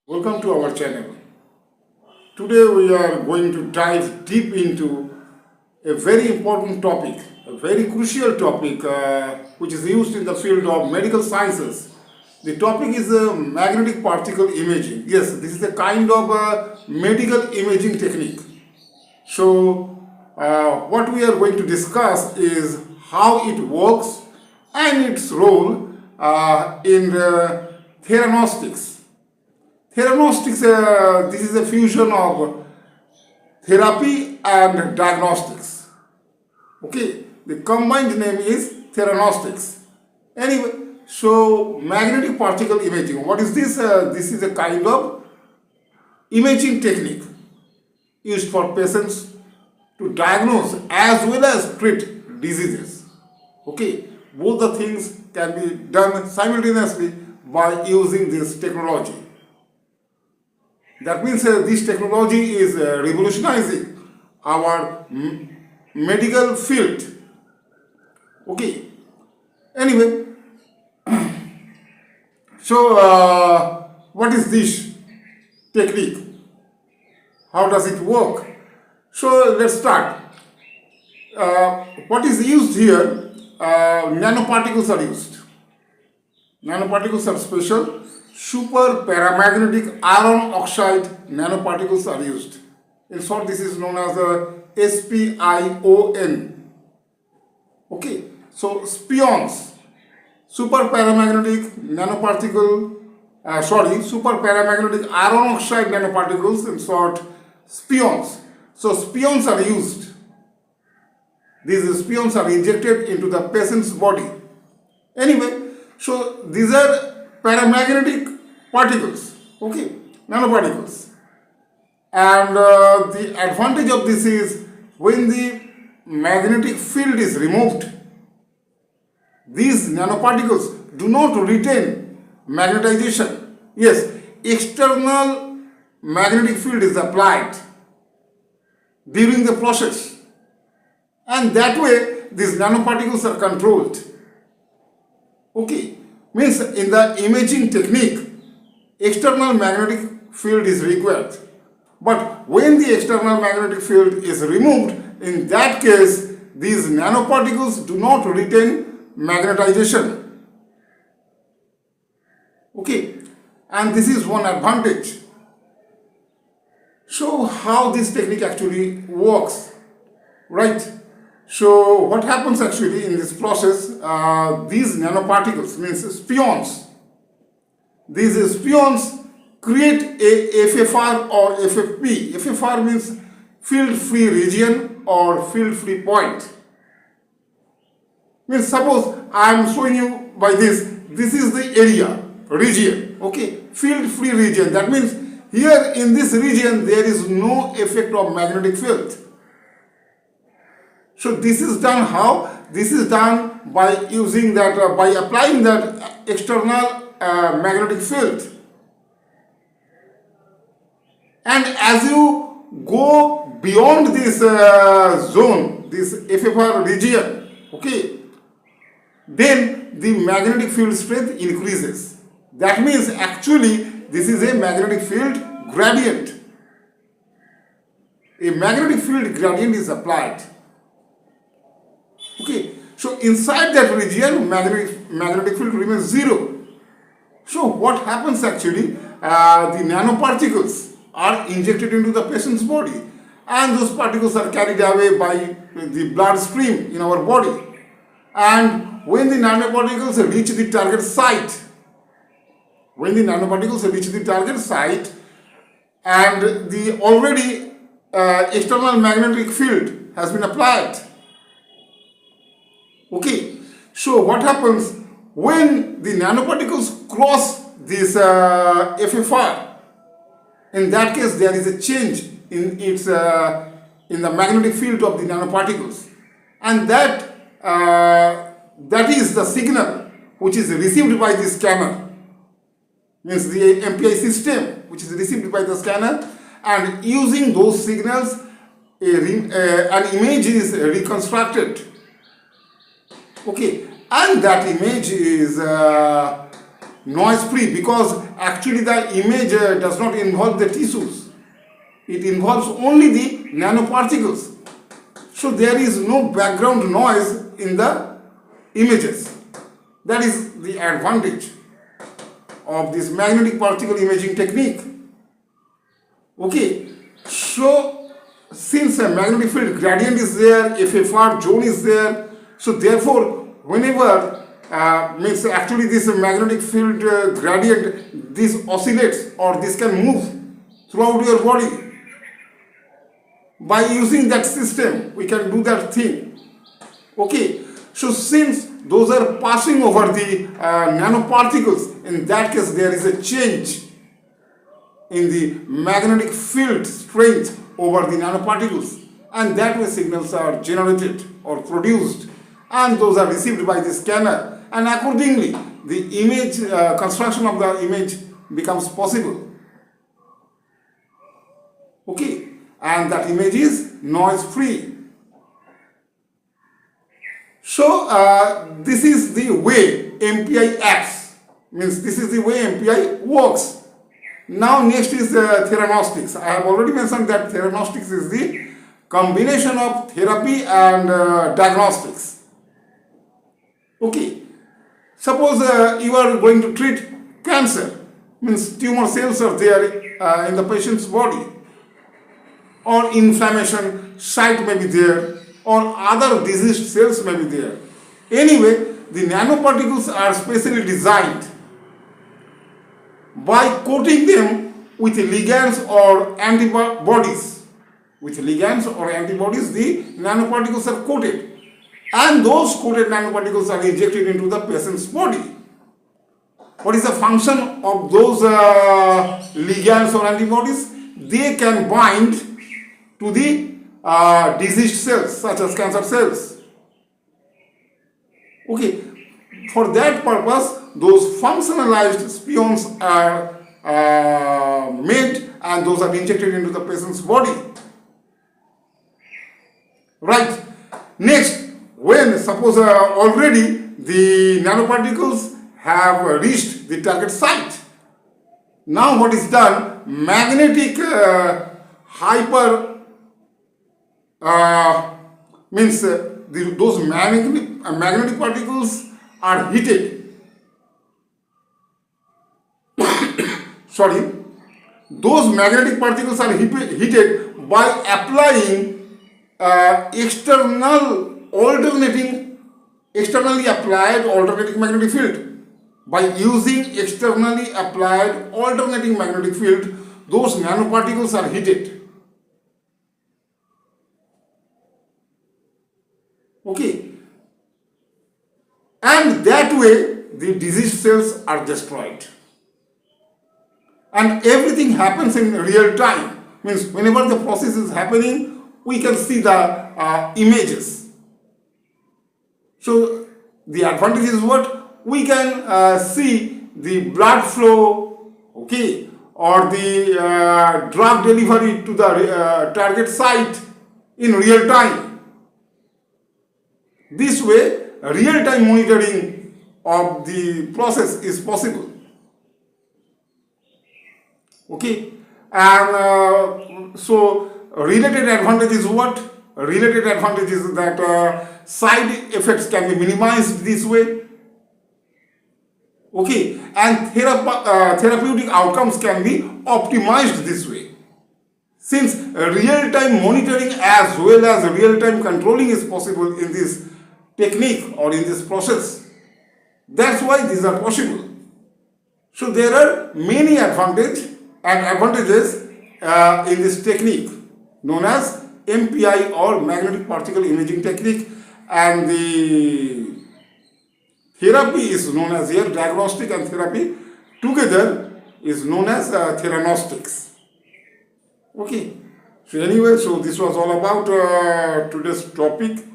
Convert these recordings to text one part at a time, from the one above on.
Welcome to our channel. Today we are going to dive deep into a very important topic, a very crucial topic which is used in the field of medical sciences. The topic is magnetic particle imaging. Yes, this is a kind of medical imaging technique. So what we are going to discuss is how it works and its role in Theranostics. Theranostics, this is a fusion of therapy and diagnostics. Okay, the combined name is Theranostics. Anyway, so magnetic particle imaging. What is this? This is a kind of imaging technique used for patients to diagnose as well as treat diseases. Okay, both the things can be done simultaneously by using this technology. That means this technology is revolutionizing our medical field. Okay. Anyway, so what is this technique? How does it work? So let's start. What is used here? Nanoparticles are used. Nanoparticles are special. Super paramagnetic iron oxide nanoparticles are used. In short, this is known as a SPION. Okay, so SPIONs, super paramagnetic nanoparticle, super paramagnetic iron oxide nanoparticles, in short, SPIONs. So SPIONs are used. These SPIONs are injected into the patient's body. Anyway, so these are paramagnetic particles, okay, nanoparticles. And the advantage of this is when the magnetic field is removed, these nanoparticles do not retain magnetization. Yes, external magnetic field is applied during the process, and that way these nanoparticles are controlled. Okay. Means in the imaging technique, external magnetic field is required. But when the external magnetic field is removed, in that case, these nanoparticles do not retain magnetization. Okay, and this is one advantage. So how this technique actually works, right? So what happens actually in this process, these nanoparticles, means SPIONs, these SPIONs create a FFR or FFP. FFR means field-free region or field-free point. Means suppose I am showing you by this is the area, region, okay, field-free region. That means here in this region there is no effect of magnetic field. So this is done how? This is done by using that, by applying that external magnetic field. And as you go beyond this zone, this FFR region, okay, then the magnetic field strength increases. That means actually this is a magnetic field gradient. A magnetic field gradient is applied. Okay, so inside that region, magnetic field remains zero. So what happens actually? The nanoparticles are injected into the patient's body, and those particles are carried away by the blood stream in our body. And when the nanoparticles reach the target site, and the already external magnetic field has been applied. Okay, so what happens when the nanoparticles cross this FFR? In that case, there is a change in its in the magnetic field of the nanoparticles, and that is the signal which is received by the scanner. Means the MPI system which is received by the scanner, and using those signals, an image is reconstructed. Okay, and that image is noise free because actually the image does not involve the tissues. It involves only the nanoparticles. So there is no background noise in the images. That is the advantage of this magnetic particle imaging technique. Okay, so since a magnetic field gradient is there, FFR zone is there, so therefore whenever means actually this magnetic field gradient, this oscillates or this can move throughout your body. By using that system, we can do that thing. Okay, so since those are passing over the nanoparticles, in that case there is a change in the magnetic field strength over the nanoparticles, and that way signals are generated or produced, and those are received by the scanner, and accordingly the image construction of the image becomes possible. Okay, and that image is noise free. So this is the way MPI acts, means this is the way MPI works. Now next is Theranostics. I have already mentioned that Theranostics is the combination of therapy and diagnostics. Okay, suppose you are going to treat cancer, means tumor cells are there in the patient's body, or inflammation site may be there, or other diseased cells may be there. Anyway, the nanoparticles are specially designed. By coating them with ligands or antibodies, the nanoparticles are coated, and those coated nanoparticles are injected into the patient's body. What is the function of those ligands or antibodies? They can bind to the diseased cells such as cancer cells. Okay, for that purpose those functionalized SPIONs are made, and those are injected into the patient's body. Right. Next, when suppose already the nanoparticles have reached the target site, now what is done? Magnetic means those magnetic particles are heated. Sorry, those magnetic particles are heated by applying externally applied alternating magnetic field. By using externally applied alternating magnetic field, those nanoparticles are heated. Okay, and that way the diseased cells are destroyed. And everything happens in real time, means whenever the process is happening, we can see the images. So the advantage is what? We can see the blood flow, okay, or the drug delivery to the target site in real time. This way, real-time monitoring of the process is possible. Okay, and so related advantage is what? Related advantage is that side effects can be minimized this way. Okay, and therapeutic outcomes can be optimized this way. Since real-time monitoring as well as real-time controlling is possible in this technique or in this process, that's why these are possible. So there are many advantages in this technique known as MPI or magnetic particle imaging technique, and the therapy is known as here diagnostic and therapy together is known as Theranostics. Okay, so anyway, so this was all about today's topic.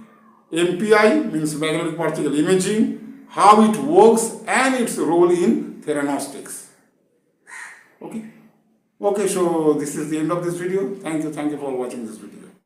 MPI means magnetic particle imaging, how it works and its role in Theranostics. Okay. Okay, so this is the end of this video. Thank you for watching this video.